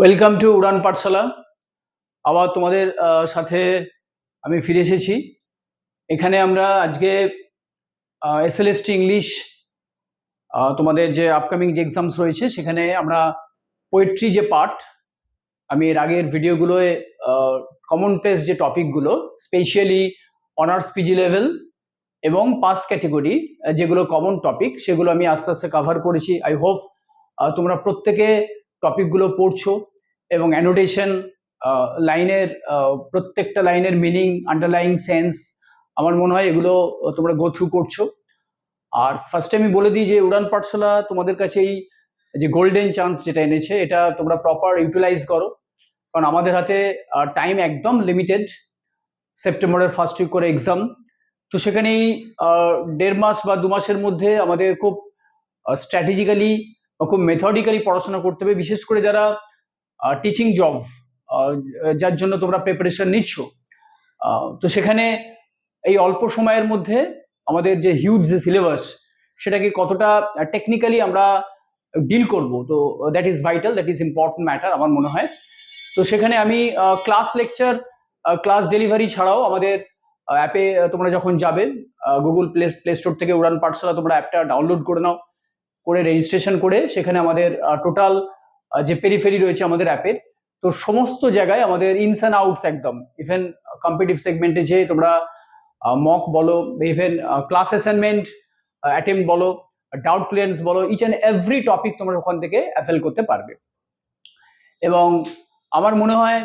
Welcome to উড়ান পাঠশালা। আবার তোমাদের সাথে আমি ফিরে এসেছি। এখানে আমরা আজকে এসএলএসটি ইংলিশ তোমাদের যে আপকামিং যে এক্সামস রয়েছে সেখানে আমরা পোয়েট্রি যে পার্ট, আমি এর আগের ভিডিওগুলোয় কমন টেস্ট যে টপিকগুলো স্পেশালি অনার্স পিজি লেভেল এবং পাস ক্যাটেগরি যেগুলো কমন টপিক সেগুলো আমি আস্তে আস্তে কভার করেছি। আই হোপ তোমরা প্রত্যেকে টপিকগুলো পড়ছো এবং অ্যানোটেশন লাইনের প্রত্যেকটা লাইনের মিনিং, আন্ডারলাইং সেন্স, আমার মনে হয় এগুলো তোমরা গো থ্রু করছো। আর ফার্স্টে আমি বলে দিই যে উড়ান পাঠশালা তোমাদের কাছে এই যে গোল্ডেন চান্স যেটা এনেছে এটা তোমরা প্রপার ইউটিলাইজ করো, কারণ আমাদের হাতে টাইম একদম লিমিটেড। সেপ্টেম্বরের ফার্স্ট উইক করে এক্সাম, তো সেখানেই 1.5 মাস বা 2 মাসের মধ্যে আমাদের খুব স্ট্র্যাটেজিক্যালি বা খুব মেথডিক্যালি পড়াশোনা করতে হবে, বিশেষ করে যারা টিচিং জব যার জন্য তোমরা প্রিপারেশন নিচ্ছ। তো সেখানে এই অল্প সময়ের মধ্যে আমাদের যে হিউজ যে সিলেবাস সেটাকে কতটা টেকনিক্যালি আমরা ডিল করব, তো that is vital, that is important matter আমার মনে হয়। তো সেখানে আমি ক্লাস লেকচার, ক্লাস ডেলিভারি ছাড়াও আমাদের অ্যাপে তোমরা যখন যাবে গুগল প্লে স্টোর থেকে উড়ান পাঠশালা তোমরা অ্যাপটা ডাউনলোড করে নাও, করে রেজিস্ট্রেশন করে সেখানে আমাদের টোটাল যে পেরিফেরি রয়েছে আমাদের অ্যাপের, তো সমস্ত জায়গায় আমাদের ইনস অ্যান্ড আউটস একদম, ইভেন কম্পিটিটিভ সেগমেন্টে যে তোমরা মক বলো, ইভেন ক্লাস অ্যাসাইনমেন্ট অ্যাটেম্প বলো, ডাউট ক্লিয়ারেন্স বলো, ইচ অ্যান্ড এভরি টপিক তোমরা ওখান থেকে অ্যাভেল করতে পারবে। এবং আমার মনে হয়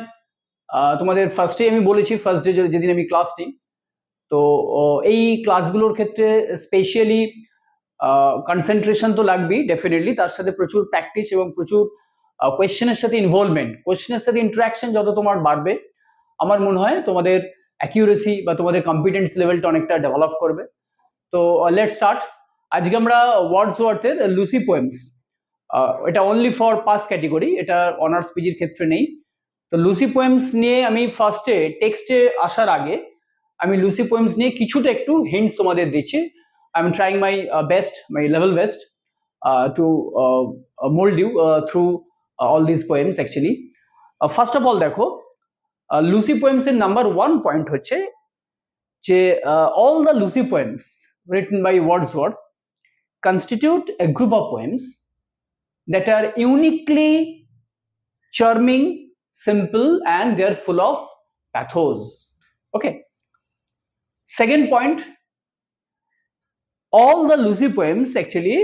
তোমাদের ফার্স্টে আমি বলেছি, ফার্স্ট ডে যেদিন আমি ক্লাস নিই, তো এই ক্লাসগুলোর ক্ষেত্রে স্পেশালি কনসেন্ট্রেশন তো লাগবেই ডেফিনেটলি, তার সাথে প্রচুর প্র্যাকটিস এবং প্রচুর কোয়েশ্চেনের সাথে ইনভলভমেন্ট, কোয়েশ্চেনের সাথে ইন্টারাকশন যত তোমার বাড়বে আমার মনে হয় তোমাদের অ্যাকিউরেসি বা তোমাদের কম্পিটেন্স লেভেলটা অনেকটা ডেভেলপ করবে। তো লেটস স্টার্ট। আজকে আমরা ওয়ার্ডসওয়ার্থের লুসি পোয়েমস, এটা অনলি ফর পাস ক্যাটেগরি, এটা অনার্স পিজির ক্ষেত্রে নেই। তো লুসি পোয়েমস নিয়ে আমি ফার্স্টে টেক্সটে আসার আগে আমি লুসি পোয়েমস নিয়ে কিছুটা একটু হিন্টস তোমাদের দিচ্ছি। I am trying my best, my level best to mould you through all this poems actually. First of all দেখো, লুসি পোয়েমস এর নাম্বার 1 পয়েন্ট হচ্ছে যে all the Lucy poems written by Wordsworth constitute a group of poems that are uniquely charming, simple, and they're full of pathos. Okay. Second point, all the Lucy poems actually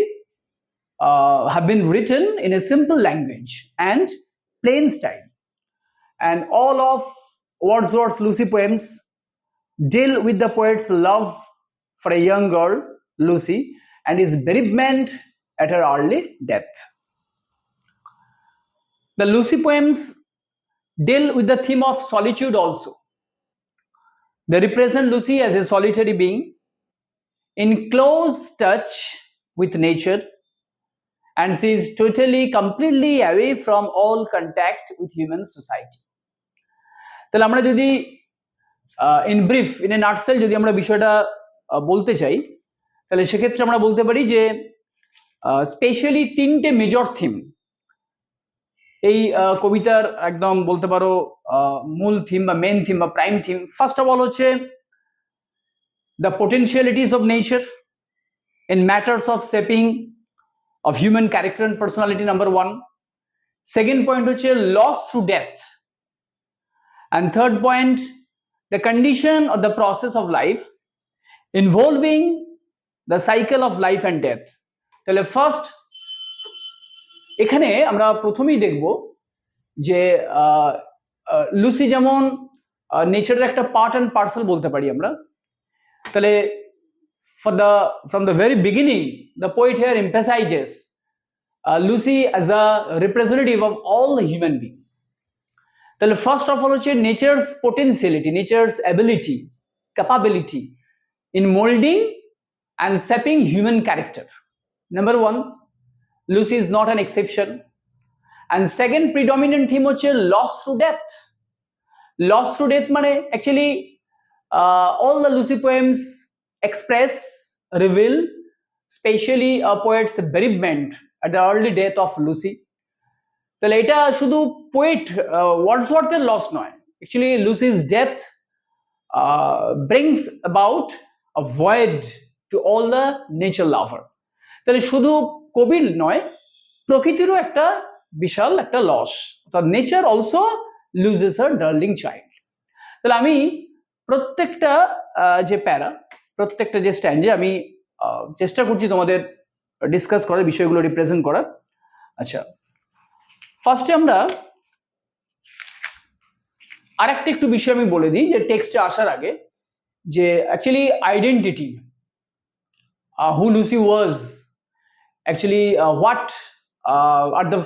have been written in a simple language and plain style, and all of Wordsworth's Lucy poems deal with the poet's love for a young girl, Lucy, and his bereavement at her early death. The Lucy poems deal with the theme of solitude also. They represent Lucy as a solitary being in close touch with nature, and she is totally, completely away from all contact with human society. তাহলে আমরা যদি in brief, in a nutshell যদি আমরা বিষয়টা বলতে চাই, তাহলে সেক্ষেত্রে আমরা বলতে পারি যে স্পেশালি 3টে মেজর থিম এই কবিতার একদম বলতে পারো মূল থিম বা মেন থিম বা prime theme. First of all হচ্ছে the potentialities of nature in matters of shaping of human character and personality, number 1। Second point হচ্ছে loss through death, and third point the condition or the process of life involving the cycle of life and death. তাহলে first এখানে আমরা প্রথমেই দেখব যে Lucy যেমন নেচারের একটা পার্ট অ্যান্ড পার্সেল বলতে পারি আমরা। তাহলে from the very beginning the poet here emphasizes Lucy as a representative of all human beings. তাহলে ফার্স্ট অফ অল হচ্ছে nature's potentiality, nature's ability, capability in moulding and shaping human character, number 1। Lucy is not an exception. And second predominant theme হচ্ছে loss through death. Loss through death মানে actually all the Lucy poems express, reveal specially a poet's bereavement at the early death of Lucy. তাহলে এটা শুধু poet ওয়ার্ডসওয়ার্থের loss নয়, actually লুসিস death brings about a void to all the nature lover. তাহলে শুধু কবির নয়, প্রকৃতিরও একটা বিশাল একটা লস, অর্থাৎ নেচার অলসো লুজেস হার ডার্লিং চাইল্ড। তাহলে আমি প্রত্যেকটা যে প্যারা, প্রত্যেকটা যে স্ট্যান্ডে আমি চেষ্টা করছি তোমাদের ডিসকাস করার, বিষয়গুলো রিপ্রেজেন্ট করার। আচ্ছা, ফার্স্টে আমরা আরেকটা একটু বিষয় আমি বলে দিই যে টেক্সটে আসার আগে, যে actually identity, who Lucy was, actually what are the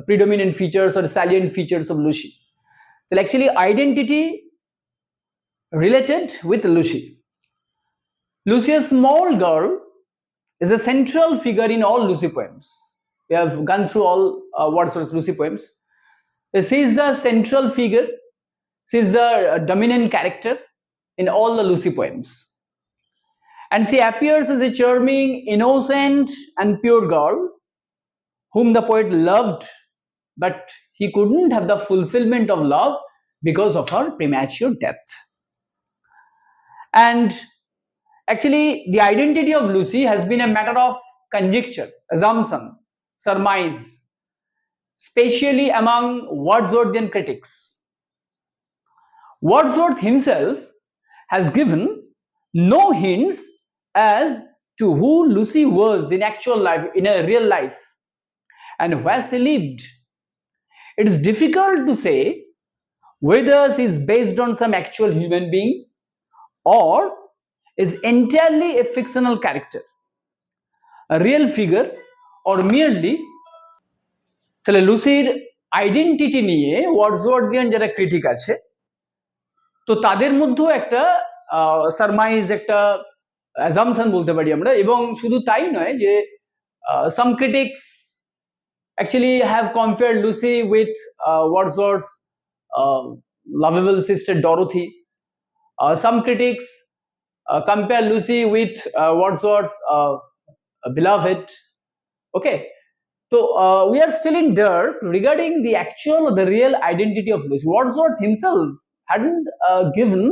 predominant features or salient features of Lucy. Well, actually identity related with Lucy. Lucy, a small girl, is a central figure in all Lucy poems. We have gone through all Wordsworth's Lucy poems. She is the central figure. She is the dominant character in all the Lucy poems. And she appears as a charming, innocent and pure girl whom the poet loved, but he couldn't have the fulfillment of love because of her premature death. And actually, the identity of Lucy has been a matter of conjecture, assumption, surmise, especially among Wordsworthian critics. Wordsworth himself has given no hints as to who Lucy was in actual life, in a real life, and where she lived. It is difficult to say whether she is based on some actual human being or is entirely a fictional character, a real figure, or merely. তাহলে লুসির identity নিয়ে ওয়ার্ডসওয়ার্থিয়ান যারা critic আছে, তো তাদের মধ্যেও একটা surmise, একটা assumption বলতে পারি আমরা। এবং শুধু তাই নয়, যে সাম critics actually have compared Lucy with Wordsworth's lovable sister Dorothy. Some critics compare Lucy with Wordsworth's beloved. Okay, so we are still in dirt regarding the actual or the real identity of Lucy. Wordsworth himself hadn't given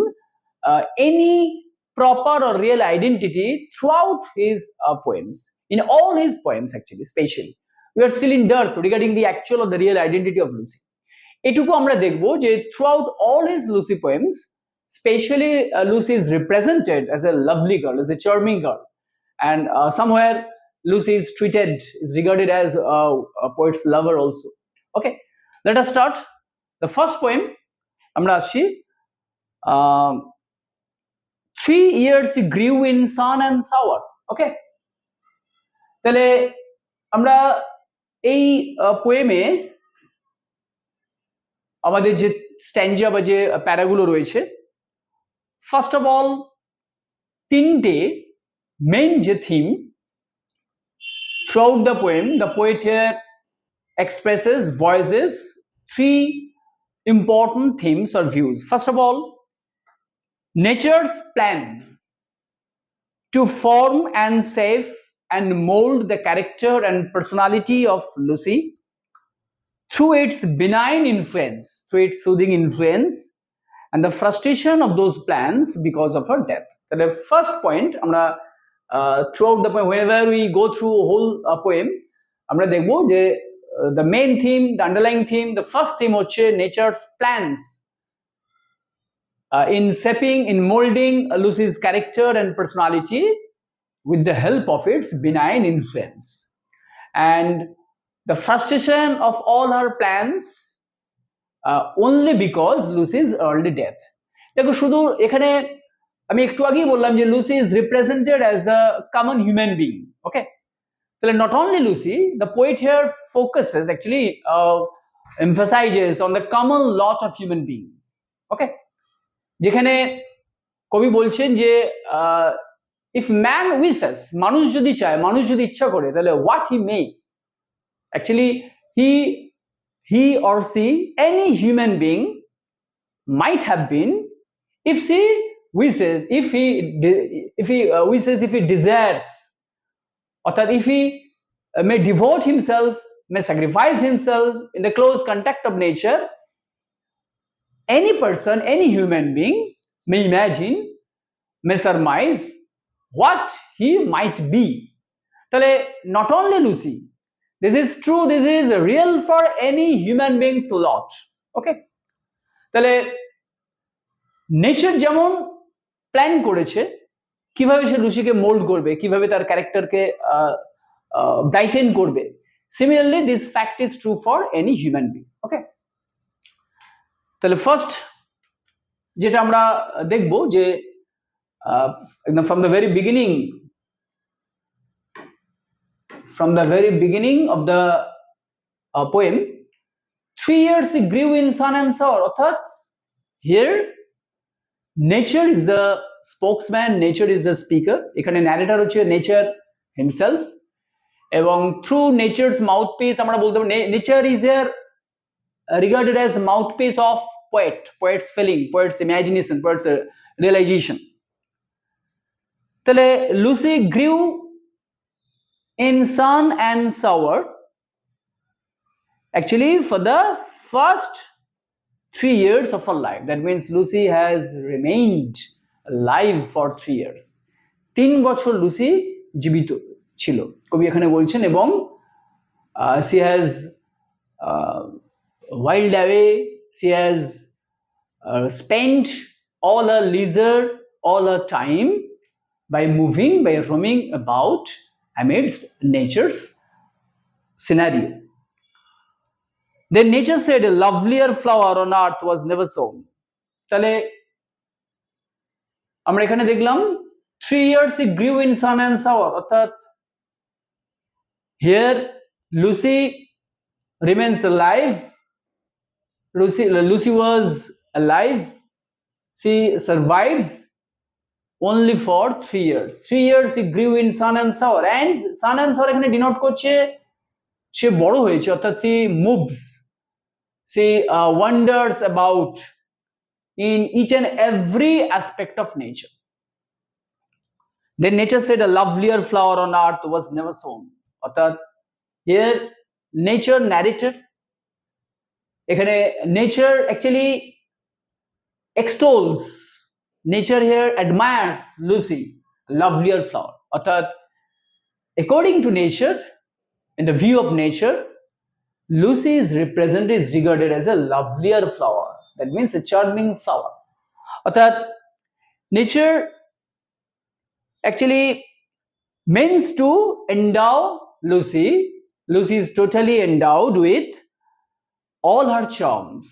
any proper or real identity throughout his poems, in all his poems actually, especially. We are still in dirt regarding the actual or the real identity of Lucy. এটুকু আমরা দেখব যে throughout all his Lucy poems, especially Lucy is represented as a lovely girl, as a charming girl, and somewhere Lucy is treated, is regarded as a poet's lover also. Okay, let us start the first poem. আমরা আসছি 3 years he grew in sun and sour. Okay, তাহলে আমরা এই পোয়েমে আমাদের যে স্ট্যাঞ্জা বা যে প্যারাগুলো রয়েছে, ফার্স্ট অফ অল তিনটে মেইন যে theme throughout the poem, the poet here expresses, voices 3 important themes or views. First of all, nature's plan to form and shape and mold the character and personality of Lucy through its benign influence, through its soothing influence, and the frustration of those plans because of her death. The first point, throughout the poem, whenever we go through a whole poem, আমরা দেখব যে the main theme, the underlying theme, the first theme হচ্ছে nature's plans in shaping, in molding Lucy's character and personality with the help of its benign influence, and the frustration of all her plans only because Lucy's early death. দেখো, শুধু এখানে আমি একটু আগেই বললাম যে Lucy is represented as a common human being. Okay, so not only Lucy, the poet here focuses, actually emphasizes on the common lot of human being. Okay, যেখানে কবি বলছেন যে if man wishes, মানুষ যদি চায়, মানুষ যদি ইচ্ছা করে, তাহলে what he may, actually he or she, any human being might have been, if she wishes, if he wishes, if he desires, অর্থাৎ if he may devote himself may sacrifice himself in the close contact of nature, any person, any human being may imagine, may surmise what he might be. তাহলে not only Lucy, this is true, this is real for any human being's lot. Okay, তাহলে nature যেমন plan করেছে কিভাবে সে লুসিকে mould করবে, কিভাবে তার ক্যারেক্টারকে ব্রাইটেন করবে, similarly this fact is true for any human being. Okay, তাহলে ফার্স্ট যেটা আমরা দেখব যে একদম from the very beginning of the poem, 3 years he grew in sun and sour, অর্থাৎ here nature is the spokesman, nature is the speaker, এখানে narrator হচ্ছে nature himself, এবং through nature's mouthpiece আমরা বলতে পারি nature is here regarded as mouthpiece of poet's feeling, poet's imagination, poet's realization. তাহলে Lucy grew in sun and sour actually for the first 3 years of her life. That means Lucy has remained alive for 3 years. 3 বছর Lucy জীবিত ছিল কবি এখানে বলছেন, এবং she has whiled away, she has spent all her leisure, all her time by moving, by roaming about amidst nature's scenario. Then nature said a lovelier flower on earth was never sown. তাহলে আমরা এখানে দেখলাম 3 years he grew in sun and sour, অর্থাৎ here Lucy remains alive. Lucy was alive. She survives only for 3 years. 3 years he grew in sun and sour, and sun and sour এখানে denote করছে সে বড় হয়েছে, অর্থাৎ she moves, she wanders about in each and every aspect of nature. Then nature said a lovelier flower on earth was never sown, অর্থাৎ here nature narrator, এখানে nature actually extols, nature here admires Lucy, lovelier flower, অর্থাৎ according to nature, in the view of nature, Lucy is represented, is regarded as a lovelier flower. That means a charming flower. অর্থাৎ nature actually means to endow Lucy. Lucy is totally endowed with all her charms,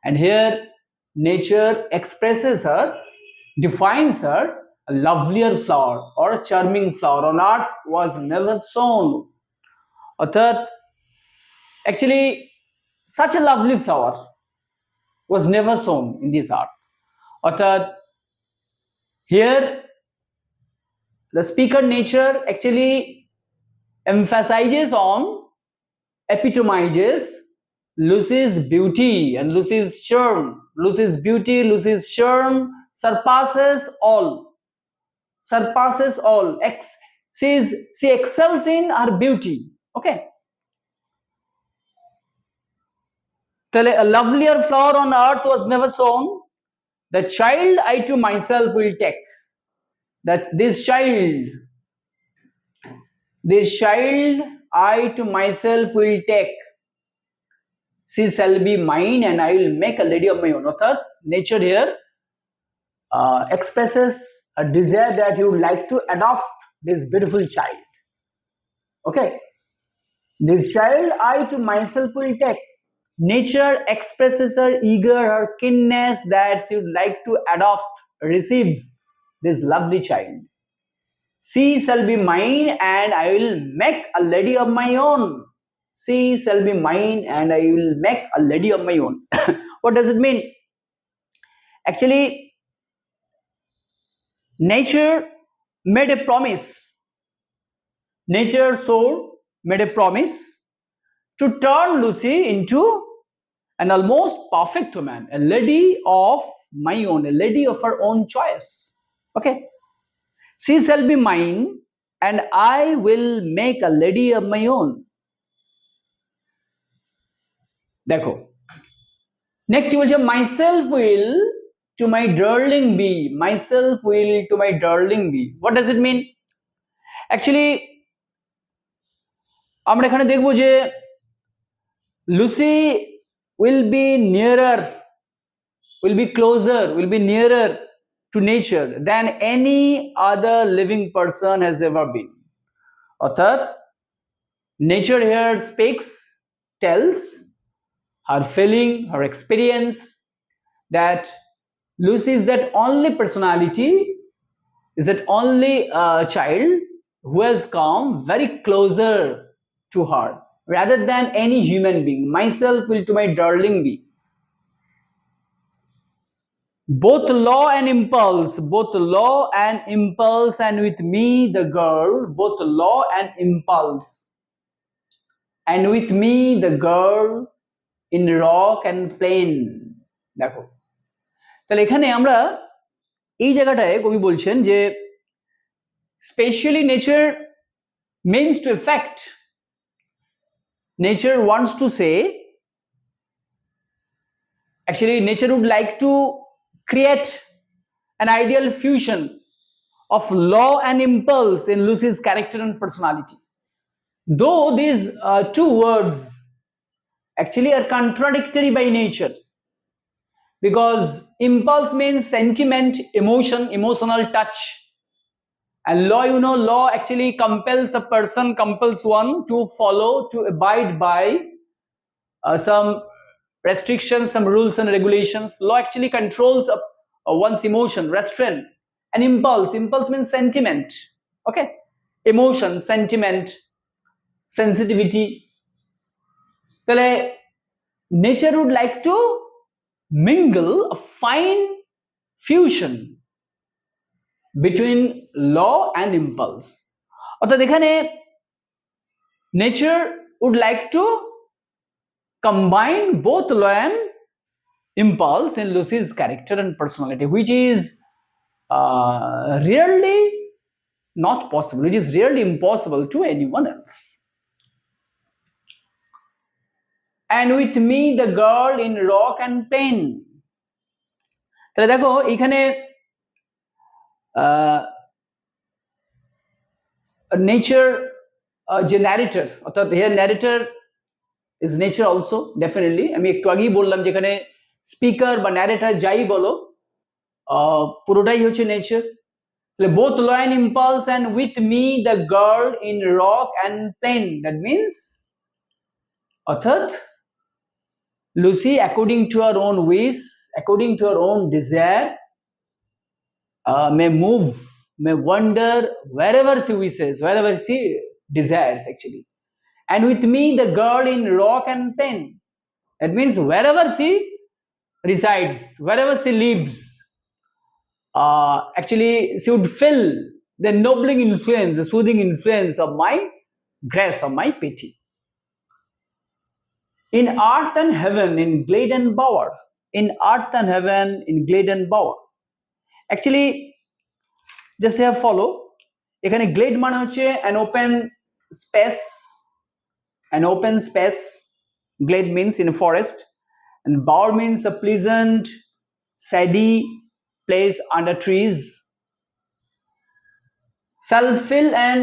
and here nature expresses her, defines her a lovelier flower or a charming flower on earth was never sown. অর্থাৎ actually such a lovely flower was never sown in this earth. অর্থাৎ here the speaker nature actually emphasizes on, epitomizes Lucy's beauty and Lucy's charm. Lucy's beauty, Lucy's charm surpasses all. She excels in her beauty. Okay. Tell a lovelier flower on earth was never sown. The child I to myself will take. That this child I to myself will take. She shall be mine and I will make a lady of my own. অর্থাৎ nature here expresses a desire that you would like to adopt this beautiful child. Okay, this child I to myself will take. Nature expresses her eager, her keenness that she would like to adopt, receive this lovely child. She shall be mine and I will make a lady of my own. She shall be mine and I will make a lady of my own. What does it mean? Actually, nature made a promise. Nature soul made a promise to turn Lucy into an almost perfect woman, a lady of my own, a lady of her own choice. Okay. She shall be mine and I will make a lady of my own. দেখো next কি বলছে, myself will to my darling be, myself will to my darling be, what does it mean? Actually আমরা এখানে দেখবো যে Lucy will be nearer, will be closer, will be nearer to nature than any other living person has ever been. অর্থাৎ nature here speaks, tells her feeling, her experience that Lucy is that only personality, is that only child who has come very closer to her rather than any human being. Myself will to my darling be. Both law and impulse, both law and impulse, and with me the girl, both law and impulse, and with me the girl in rock and plain. দেখো তাহলে এখানে আমরা এই জায়গাটায় কবি বলছেন যে specially nature means to affect, nature wants to say, actually nature would like to create an ideal fusion of law and impulse in Lucy's character and personality. Though these two words actually are contradictory by nature, because impulse means sentiment, emotion, emotional touch, and law, you know, law actually compels a person, compels one to follow, to abide by some restrictions, some rules and regulations. Law actually controls one's emotion, restraint. And impulse, impulse means sentiment, okay, emotion, sentiment, sensitivity. তাহলে nature would like to mingle a fine fusion between law and impulse. অর্থাৎ এখানে nature would like to combine both law and impulse in Lucy's character and personality, which is really not possible, which is really impossible to anyone else. And with me the girl in rock and plain. তাহলে দেখো এখানে nature যে narrator, অর্থাৎ here narrator is nature also definitely. আমি একটু আগেই বললাম যেখানে স্পিকার বা ন্যারেটর যাই বলো পুরোটাই হচ্ছে নেচার। তাহলে both law and impulse, and with me the girl in rock and plain, that means অর্থাৎ Lucy according to her own wish, according to her own desire, may move, may wander wherever she wishes, wherever she desires actually. And with me the girl in rock and plain, that means wherever she resides, wherever she lives, actually she would feel the ennobling influence, the soothing influence of my grace, of my pity. In earth and heaven, in glade and bower, in earth and heaven, in glade and bower. Actually just here follow, এখানে glade মানে হচ্ছে an open space, an open space. Glade means in a forest, and bower means a pleasant shady place under trees. Shall fill an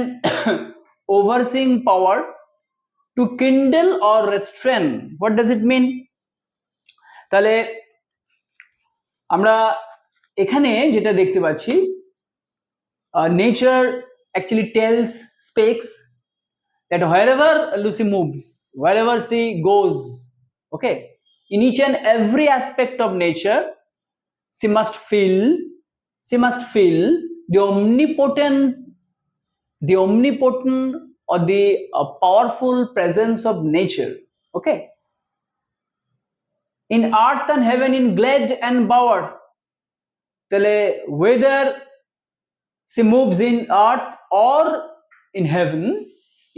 overseeing power to kindle or restrain. What does it mean? তাহলে আমরা এখানে যেটা দেখতে পাচ্ছি, nature actually tells, speaks that wherever Lucy moves, wherever she goes, okay, in each and every aspect of nature, she must feel the omnipotent or the powerful presence of nature, okay. In earth and heaven, in glade and bower, তাহলে whether she moves in earth or in heaven,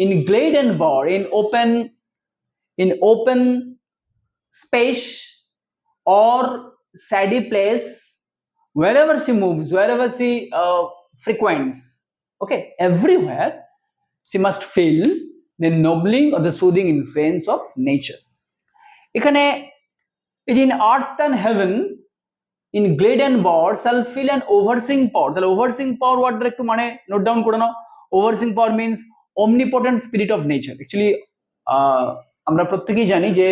in glade and bower, in open space or shady place, wherever she moves, wherever she frequents, okay, everywhere she must feel the ennobling or the soothing influence of nature. এখানে এই যে in earth and heaven in glade and bower shall feel and overseeing power, তাহলে overseeing power ওয়ার্ডটা একটু মানে note down করে নাও। Overseeing power means omnipotent spirit of nature. Actually আমরা প্রত্যেকেই জানি যে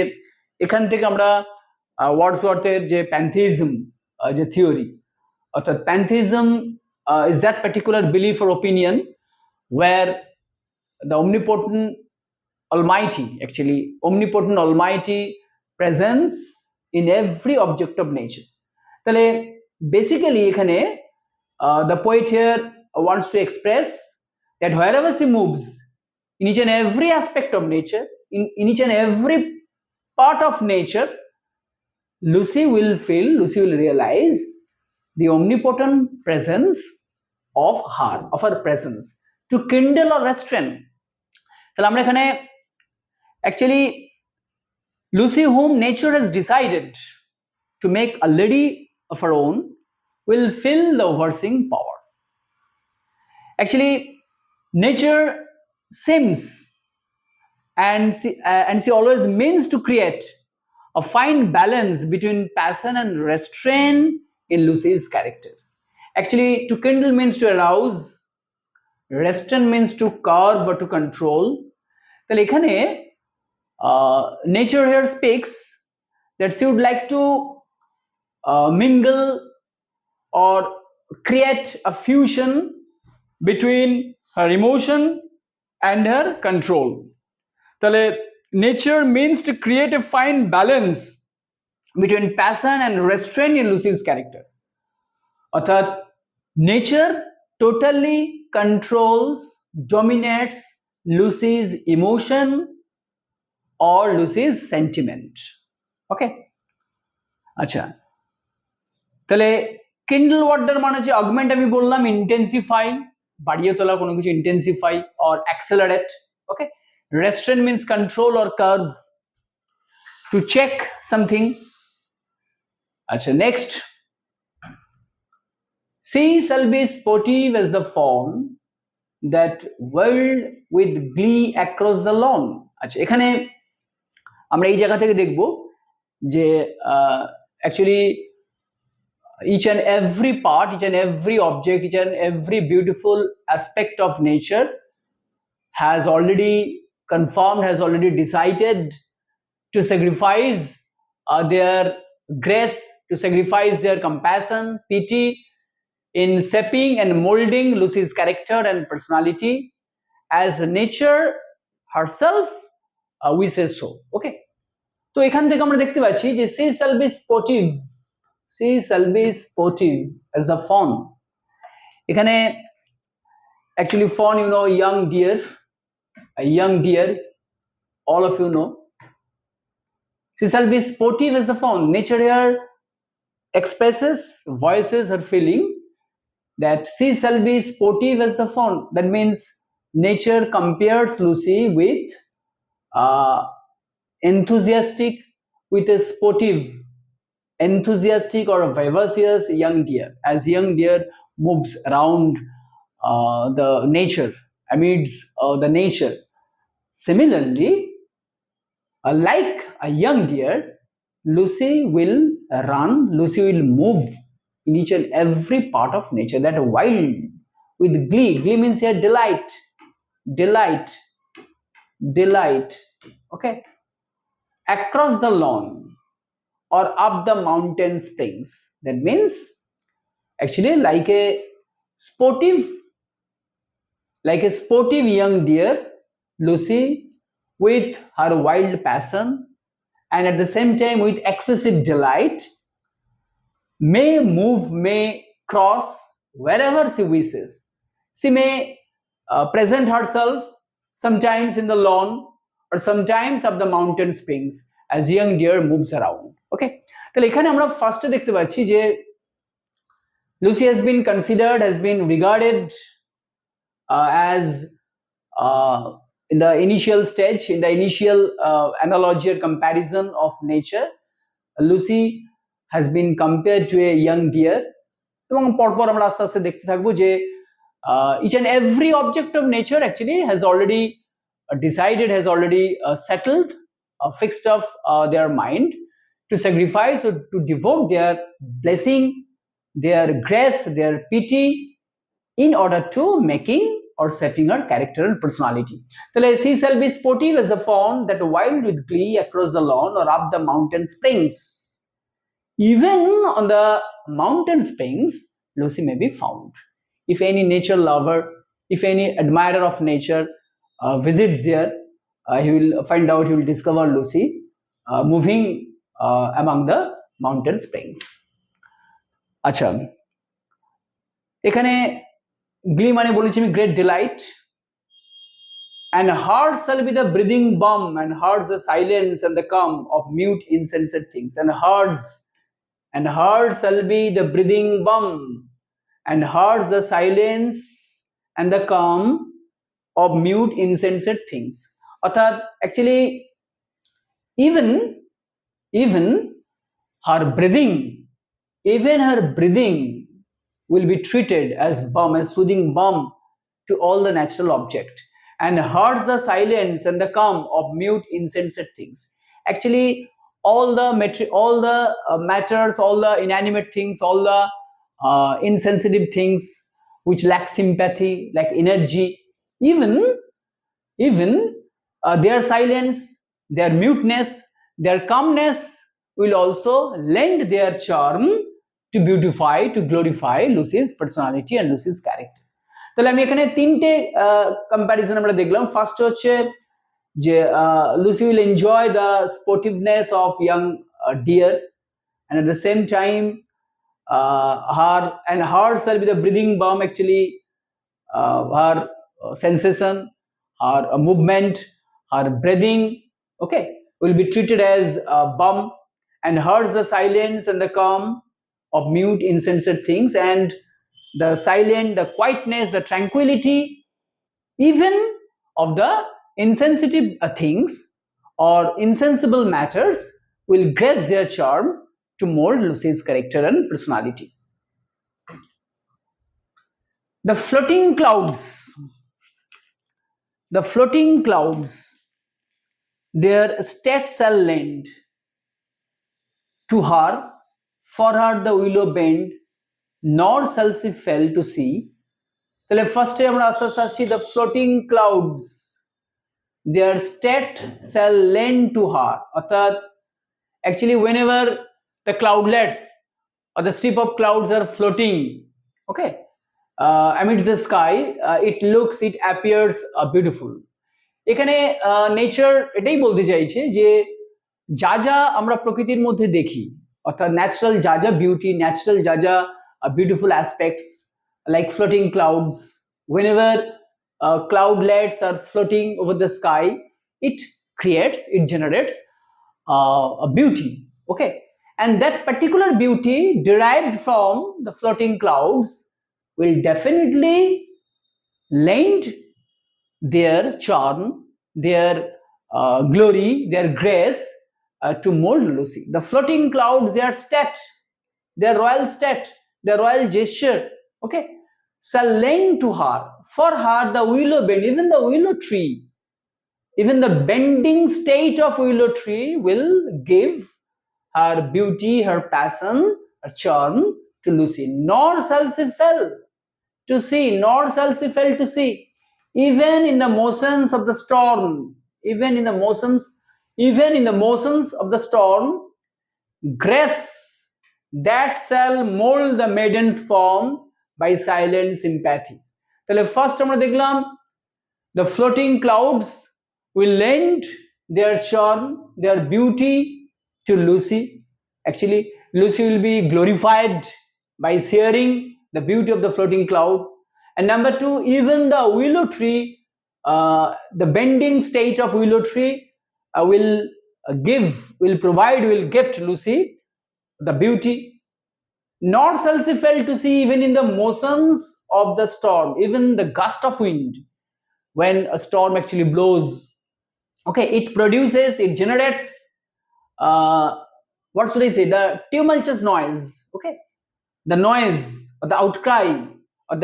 এখান থেকে আমরা ওয়ার্ডসওয়ার্থের যে প্যান্থিজম যে থিওরি, অর্থাৎ pantheism is that particular belief or opinion where the omnipotent almighty, actually omnipotent almighty presence in every object of nature. তাহলে বেসিক্যালি এখানে the poet here wants to express that wherever she moves in each and every aspect of nature, in each and every part of nature, Lucy will feel, Lucy will realize the omnipotent presence of her presence to kindle or restrain. তাহলে আমরা এখানে actually Lucy, whom nature has decided to make a lady of her own, will fill the oversing power. Actually, nature seems and she always means to create a fine balance between passion and restraint in Lucy's character. Actually, to kindle means to arouse, restrain means to curb or to control. তাহলে এখানে nature here speaks that she would like to mingle or create a fusion between her emotion and her control. তাহলে nature means to create a fine balance between passion and restraint in Lucy's character. অর্থাৎ nature totally controls, dominates Lucy's emotion or Lucy's sentiment. Okay? আচ্ছা, তাহলে Kindle ওয়ার্ডটার মানে হচ্ছে augment, আমি বললাম intensify, বাড়িয়ে তোলা কোনো কিছু, intensify or accelerate. Okay, restrain means control or curb, to check something. আচ্ছা, next, she shall be sportive as the fawn that whirled with glee across the lawn. আচ্ছা, এখানে আমরা এই জায়গা থেকে দেখব যে actually each and every part, each and every object, each and every beautiful aspect of nature has already confirmed, has already decided to sacrifice their grace, to sacrifice their compassion, pity in shaping and molding Lucy's character and personality as nature herself wishes so. Okay, তো এখান থেকে আমরা দেখতে পাচ্ছি যে she shall be sportive, she shall be sportive as the fawn. এখানে actually fawn, you know, young deer, a young deer, all of you know. She shall be sportive as the fawn. Nature here expresses, voices her feeling that she shall be sportive as the fawn. That means nature compares Lucy with enthusiastic, with a sportive, enthusiastic or vivacious young deer, as young deer moves around the nature, amidst the nature. Similarly, like a young deer, Lucy will run, Lucy will move in each and every part of nature, that wild with glee. Glee means here delight, delight, delight. Okay, across the lawn or up the mountain springs. That means actually like a sportive young deer, Lucy, with her wild passion and at the same time with excessive delight, may move, may cross wherever she wishes. She may present herself sometimes in the lawn or sometimes up the mountain springs as young deer moves around. Okay, তাহলে এখানে আমরা ফার্স্টে দেখতে পাচ্ছি যে Lucy has been considered, has been regarded as in the initial stage, in the initial analogy or comparison of nature, Lucy has been compared to a young deer. এবং পরপর আমরা আস্তে আস্তে দেখতে থাকবো যে each and every object of nature actually has already decided, has already settled fixed of their mind, to sacrifice or to devote their blessing, their grace, their pity in order to making or shaping her character and personality. So she shall be sportive as a fawn that wild with glee across the lawn or up the mountain springs. Even on the mountain springs, Lucy may be found. If any nature lover, if any admirer of nature visits there, he will find out, he will discover Lucy moving among the mountain springs. আচ্ছা, এখানে গ্লি মানে বলেছি আমি great delight, and hers shall be the breathing balm, and hers the silence and the calm of mute insensate things, and hers shall be the breathing balm, and hers the silence and the calm of mute insensate things. অর্থাৎ actually even her breathing will be treated as balm, as soothing balm to all the natural object, and hers the silence and the calm of mute insensate things. Actually all the matters, all the inanimate things, all the insensitive things which lack sympathy, lack energy, even their silence, their muteness, their calmness will also lend their charm to beautify, to glorify Lucy's personality and Lucy's character. তাহলে আমি এখানে তিনটে comparison আমরা দেখলাম। First হচ্ছে যে Lucy will enjoy the sportiveness of young deer, and at the same time her shall be the breathing balm. Actually her sensation, her movement, her breathing, okay, will be treated as balm, and hers the silence and the calm of mute insensate things, and the silent, the quietness, the tranquility even of the insensitive things or insensible matters will grace their charm to mold Lucy's character and personality. The floating clouds, their state shall lend to her, for her the willow bend, nor shall she fail to see. তাহলে ফার্স্টে আমরা আস্তে আস্তে আসছি, the floating clouds, their state shall lend to her. অর্থাৎ actually whenever the cloudlets or the strip of clouds are floating, okay, amidst the sky, it appears beautiful. এখানে nature এটাই বলতে চাইছে যে যা যা আমরা প্রকৃতির মধ্যে দেখি, অর্থাৎ ন্যাচারাল যা যা বিউটি, ন্যাচারাল যা যা beautiful aspects like floating clouds, whenever cloudlets are floating over the sky, it generates a beauty, okay, and that particular beauty derived from the floating clouds will definitely lend their charm, their glory, their grace to mold Lucy. The floating clouds, their state, their royal state, their royal gesture, okay, shall lend to her, for her the willow bend, even the willow tree, even the bending state of willow tree will give her beauty, her passion, her charm to Lucy. Nor shall she fail to see, even in the motions of the storm, even in the motions of the storm, grace that shall mold the maiden's form by silent sympathy. তাহলে first আমরা দেখলাম the floating clouds will lend their charm, their beauty to Lucy. Actually Lucy will be glorified by sharing the beauty of the floating cloud. And number two, even the willow tree, the bending state of willow tree will gift Lucy the beauty. Nor shall she fail to see, even in the motions of the storm, even the gust of wind, when a storm actually blows, okay, it generates what should I say, the tumultuous noise, okay, the noise or the outcry or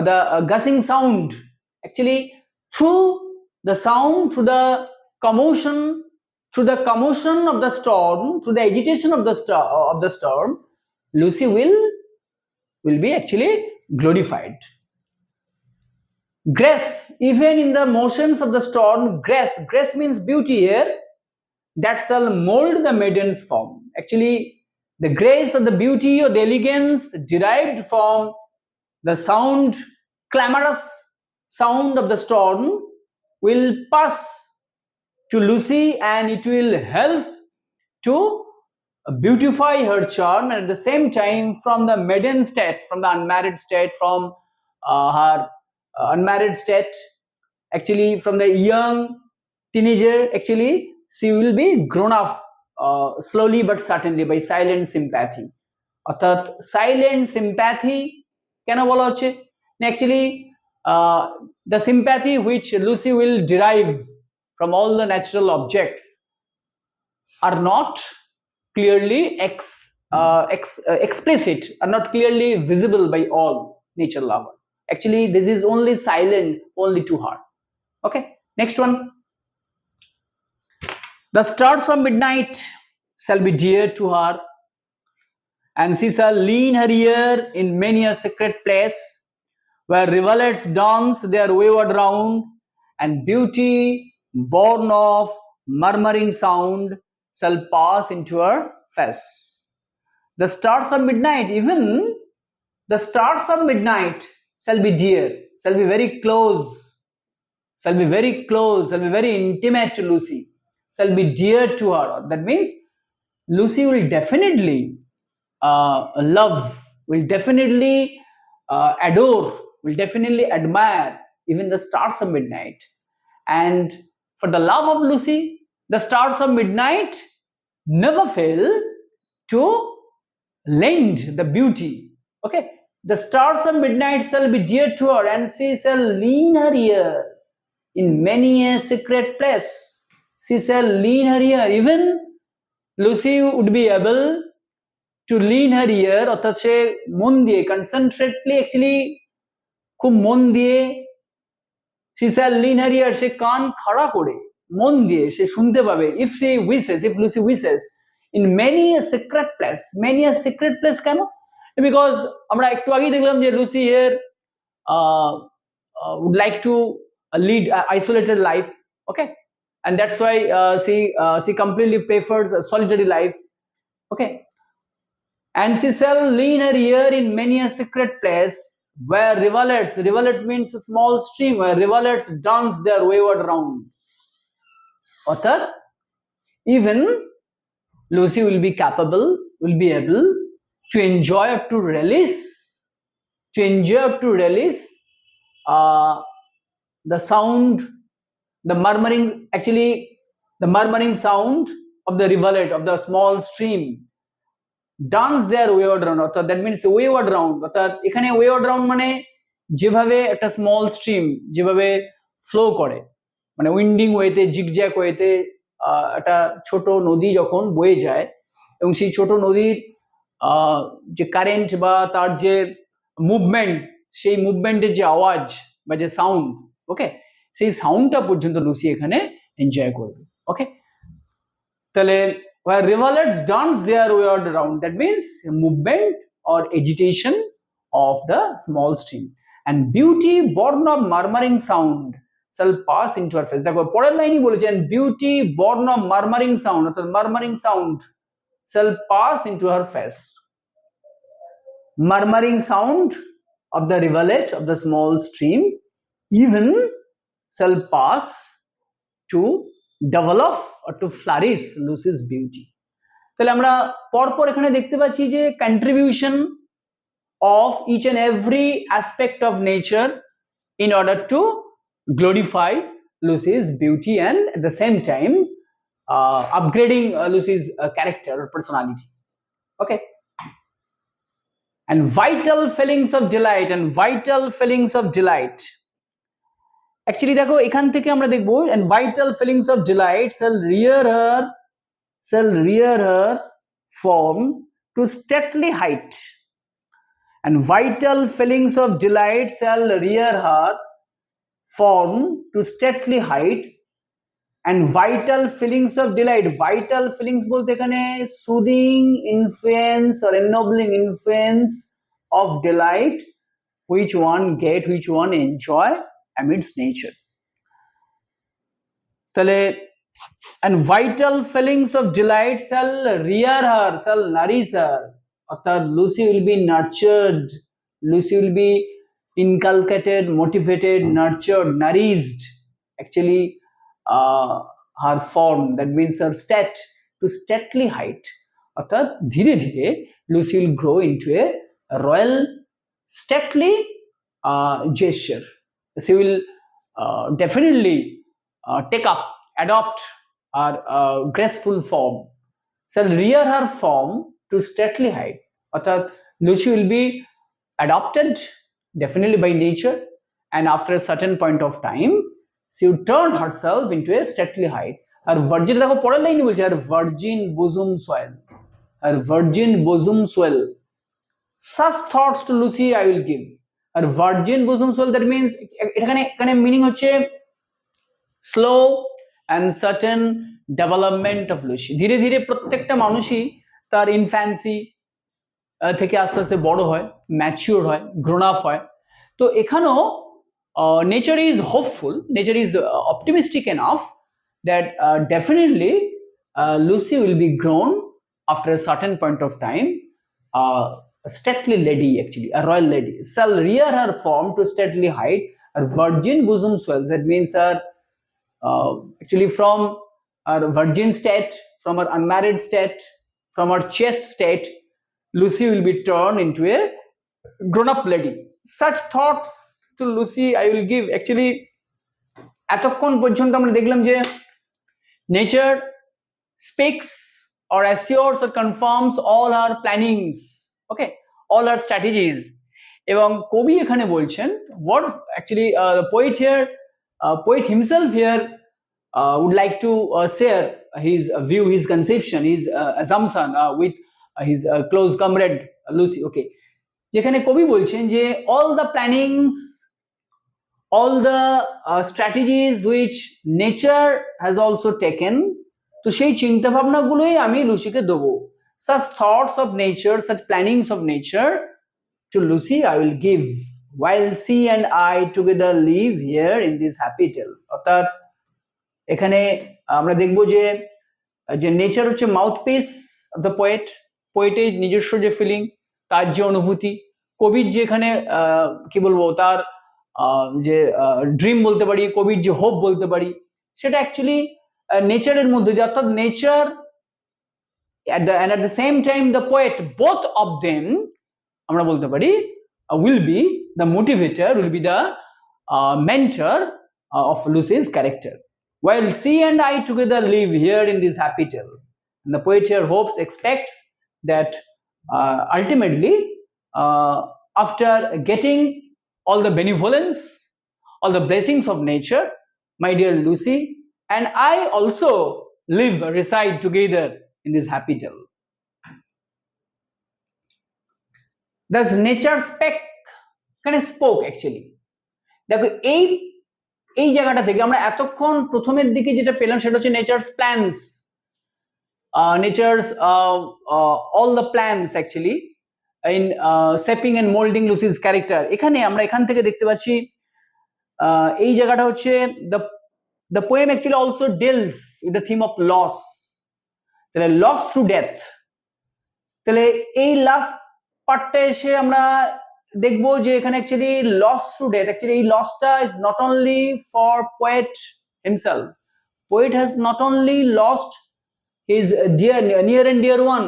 the gushing sound. Actually through the sound, through the commotion through the commotion of the storm, through the agitation of the storm, Lucy will be actually glorified. Grace, even in the motions of the storm, grace means beauty here, that shall mold the maiden's form. Actually, the grace or the beauty or the elegance derived from the clamorous sound of the storm will pass to Lucy, and it will help to beautify her charm, and at the same time, from the maiden state, from the unmarried state, from her unmarried state, actually from the young teenager, actually she will be grown up slowly but certainly by silent sympathy. অর্থাৎ silent sympathy কেন বলা হচ্ছে? Actually the sympathy which Lucy will derive from all the natural objects are not clearly explicit, are not clearly visible by all nature lover. Actually, this is only silent only to her. Okay, next one. The stars of midnight shall be dear to her, and she shall lean her ear in many a secret place, where rivulets dance their wayward round, and beauty born of murmuring sound shall pass into her face. The stars of midnight, even the stars of midnight shall be dear, shall be very close, shall be very close, shall be very intimate to Lucy, shall be dear to her. That means Lucy will definitely love, will definitely adore, will definitely admire even the stars of midnight. And for the love of Lucy, the stars of midnight never fail to lend the beauty. Okay, the stars of midnight shall be dear to her, and she shall lean her ear in many a secret place. She shall lean her ear. Even Lucy would be able to lean her ear, অর্থাৎ সে মন দিয়ে কনসেন্ট্রেটলি, actually খুব মন দিয়ে, she shall lean her ear, সে কান খাড়া করে মন দিয়ে সে শুনতে পাবে, if she wishes, if Lucy wishes, in many a secret place. Many a secret place কেন? Because আমরা একটু আগেই দেখলাম যে Lucy here would like to lead an isolated life. Okay, and that's why she completely prefers a solitary life. Okay, and she shall lean her ear in many a secret place, where rivulets means a small stream, where rivulets dance their wayward round. অর্থাৎ even Lucy will be capable, will be able to enjoy, to relish the sound, the murmuring, actually the murmuring sound of the rivulet, of the small stream, dance their wayward round. অর্থাৎ that means wayward round, অর্থাৎ এখানে wayward round মানে যেভাবে একটা small stream যেভাবে flow করে, মানে winding ওয়েতে, জিগজ্যাগ ওয়েতে একটা ছোট নদী যখন বয়ে যায়, এবং সেই ছোট নদীর যে কারেন্ট বা তার যে মুভমেন্ট, সেই মুভমেন্টের যে আওয়াজ বা যে সাউন্ড, ওকে, সেই সাউন্ডটা পর্যন্ত লুসি এখানে এনজয় করবে। ওকে, তাহলে where rivulets dance their wayward round, that means movement or agitation of the small stream, and beauty born of murmuring sound shall pass into her face. দেখো পরের লাইনই বলেছেন beauty born of murmuring sound, অর্থাৎ murmuring sound shall pass into her face. Murmuring sound of the rivulet, of the small stream, even shall pass to develop or to flourish Lucy's beauty. তাহলে আমরা পরপর এখানে দেখতে পাচ্ছি যে contribution of each and every aspect of nature in order to glorify Lucy's beauty, and at the same time upgrading Lucy's character or personality. Okay, and vital feelings of delight, and vital feelings of delight. Actually দেখো এখান থেকে আমরা দেখব, and vital feelings of delight shall rear her form to stately height, and vital feelings of delight shall rear her form to stately height, and vital feelings of delight. Vital feelings বলতে এখানে soothing influence or ennobling influence of delight which one enjoy amidst nature. তাহলে and vital feelings of delight shall rear her, shall nourish her. অর্থাৎ Lucy will be nurtured, Lucy will be inculcated, motivated, nurtured, nourished. Actually, her form, that means her to stately height. অর্থাৎ ধীরে ধীরে Lucy will grow into a royal, stately gesture. She will definitely adopt her graceful form, shall rear her form to stately height. অর্থাৎ Lucy will be adopted definitely by nature, and after a certain point of time she would turn herself into a stately height. R virgin দেখো পরের লাইনে বলছে আর virgin bosom swell, R virgin bosom swell, such thoughts to Lucy I will give. আর virgin bosom swell, that means এখানে meaning হচ্ছে slow and certain development of Lucy. ধীরে ধীরে প্রত্যেকটা মানুষই তার ইনফ্যান্সি থেকে আস্তে আস্তে বড় হয়, ম্যাচিওর হয়, গ্রোন আপ হয়। তো এখানেও nature is hopeful, nature is optimistic enough that definitely Lucy will be grown after a certain point of time, a stately lady, actually a royal lady, shall rear her form to stately height. Her virgin bosom swells, that means her actually from her virgin state, from her unmarried state, from her chaste state, Lucy will be turned into a grown-up lady. Such thoughts to Lucy I will give. Actually, এতক্ষণ পর্যন্ত আমরা দেখলাম যে nature speaks or assures or confirms all our plannings, okay, all our strategies. এবং কবি এখানে বলছেন what actually the poet himself here would like to share his view, his conception, his assumption with his close comrade Lucy. Okay, যেখানে কবি বলছেন যে all the plannings, all the strategies which nature has also taken, তো সেই চিন্তা ভাবনাগুলোই আমি লুসিকে দেবো. Such thoughts of nature, such plannings of nature to Lucy I will give while she and I together live here in this happy tale. অর্থাৎ এখানে আমরা দেখবো যে নেচার হচ্ছে মাউথপিস অফ দ্য পোয়েটের নিজস্ব যে ফিলিং, তার যে অনুভূতি, কবির যে এখানে কি বলবো তার যে ড্রিম বলতে পারি, কবির যে হোপ বলতে পারি, সেটা অ্যাকচুয়ালি নেচারের মধ্যে দিয়ে, অর্থাৎ nature and at the same time the poet, both of them আমরা বলতে পারি will be the motivator, will be the mentor of Lucy's character. While she and I together live here in this happy tale, and the poet here hopes, expects that ultimately after getting all the benevolence, all the blessings of nature, my dear Lucy and I also reside together in this happy tale. Thus nature spoke actually. দেখো এই জায়গাটা থেকে আমরা এতক্ষণ প্রথমের দিকে যেটা পেলাম সেটা হচ্ছে nature's plans, nature's all the plans actually in shaping and molding Lucy's character. এখানে আমরা এখান থেকে দেখতে পাচ্ছি এই জায়গাটা হচ্ছে the poem actually also deals with the theme of loss. তাহলে loss through death. তাহলে এই লাস্ট পার্টটা এসে আমরা দেখবো যে এখানে actually loss through death, actually এই লসটা is not only for poet himself. Poet has not only lost his near and dear one,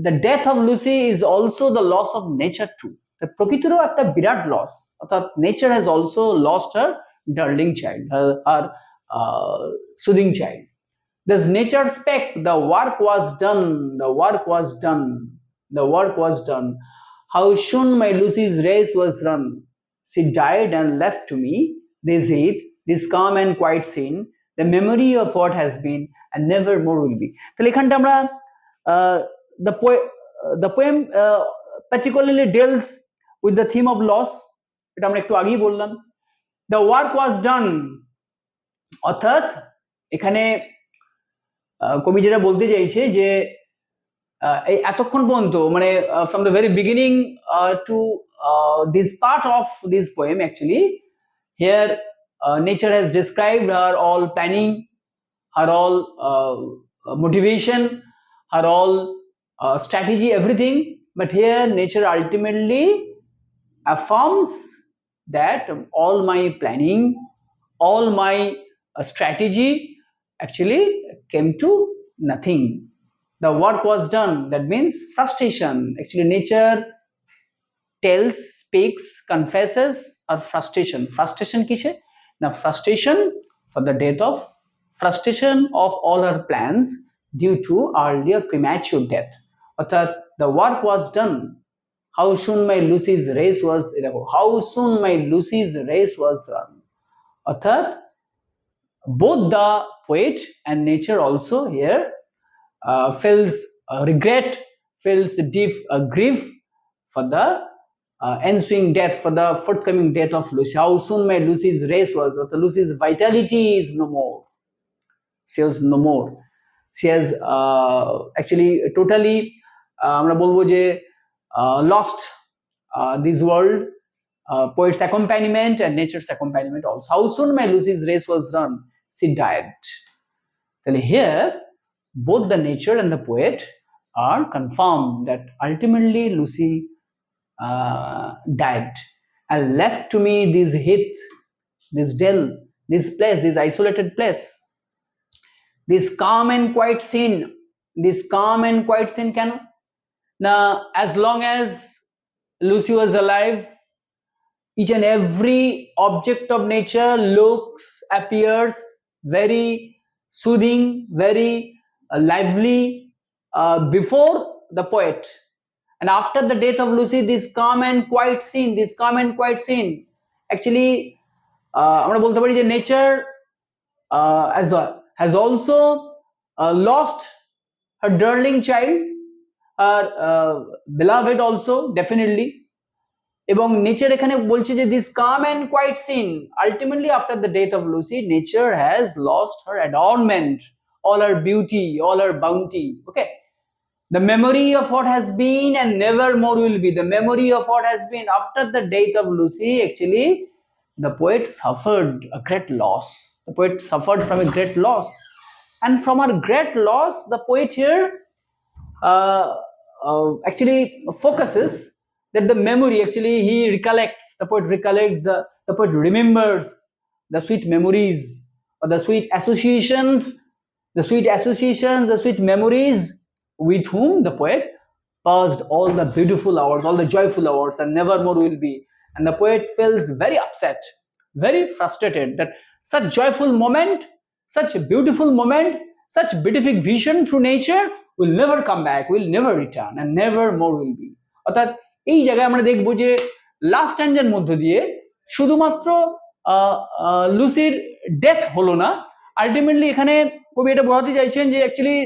the death of Lucy is also the loss of nature too. প্রকৃতিরও একটা বিরাট loss, অর্থাৎ nature has also lost her darling child, her soothing child. Thus nature spake, the work was done, the work was done, the work was done. How soon my Lucy's race was run. She died and left to me this heat, this calm and quiet scene, the memory of what has been and never more will be. তাহলে এখানটা আমরা the poem particularly deals with the theme of loss. এটা আমরা একটু আগেই বললাম. The work was done. অর্থাৎ এখানে কবি যেটা বলতে চাইছে যে এই এতক্ষণ পর্যন্ত মানে from the very beginning to this part of this poem actually here nature has described her all planning, her all motivation, her all strategy, everything. But here nature ultimately affirms that all my planning, all my strategy actually came to nothing. The work was done. That means frustration. Actually, nature tells, speaks, confesses or frustration. Frustration kishe? Now, frustration for the death of frustration of all her plans due to earlier premature death. Ọর্থাৎ the work was done. How soon my Lucy's race was, how soon my Lucy's race was run. অর্থাৎ both the poet and nature also here feels regret, feels deep grief for the ensuing death, for the forthcoming death of Lucy. How soon my Lucy's race was, or the Lucy's vitality is no more. She was no more. She has actually totally আমরা বলবো যে lost this world, poet's accompaniment and nature's accompaniment also. How soon my Lucy's race was run, she died. তাহলে here both the nature and the poet are confirmed that ultimately Lucy died and left to me this heath, this dell, this place, this isolated place, this calm and quiet scene, this calm and quiet scene. Can now, as long as Lucy was alive, each and every object of nature looks, appears very soothing, very lively before the poet. And after the death of Lucy, this calm and quiet scene, actually, আমরা বলতে পারি যে nature has also lost her darling child, her beloved also, definitely. এবং nature এখানে বলছে যে this calm and quiet scene, ultimately after the death of Lucy, nature has lost her adornment, all her beauty, all her bounty. Okay, the memory of what has been and never more will be, the memory of what has been after the death of Lucy, actually the poet suffered a great loss. The poet suffered from a great loss, and from our great loss the poet here actually focuses that the memory, actually he recollects, the poet recollects, the poet remembers the sweet memories or the sweet associations, the sweet memories with whom the poet passed all the beautiful hours, all the joyful hours, and never more will be. And the poet feels very upset, very frustrated that such joyful moment, such beautiful moment, such beatific vision through nature will never come back, will never return, and never more will be. অর্থাৎ এই জায়গায় আমরা দেখবো যে last স্ট্যান্ডার মধ্য দিয়ে শুধুমাত্র লুসির death হলো না, আলটিমেটলি এখানে কবি এটা বোঝাতে চাইছেন যে actually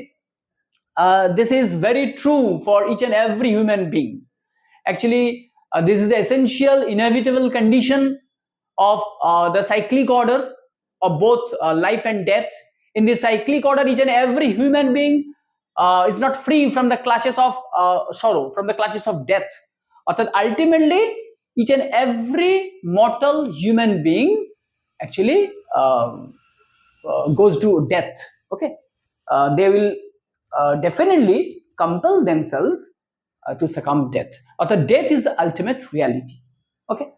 this is very true for each and every human being. Actually, this is the essential, inevitable condition of the cyclic order of both life and death. In this cyclic order, each and every human being is not free from the clutches of sorrow, from the clutches of death. Or ultimately, each and every mortal human being actually goes to death. Okay, they will definitely compel themselves to succumb death. Or death is the ultimate reality. Okay.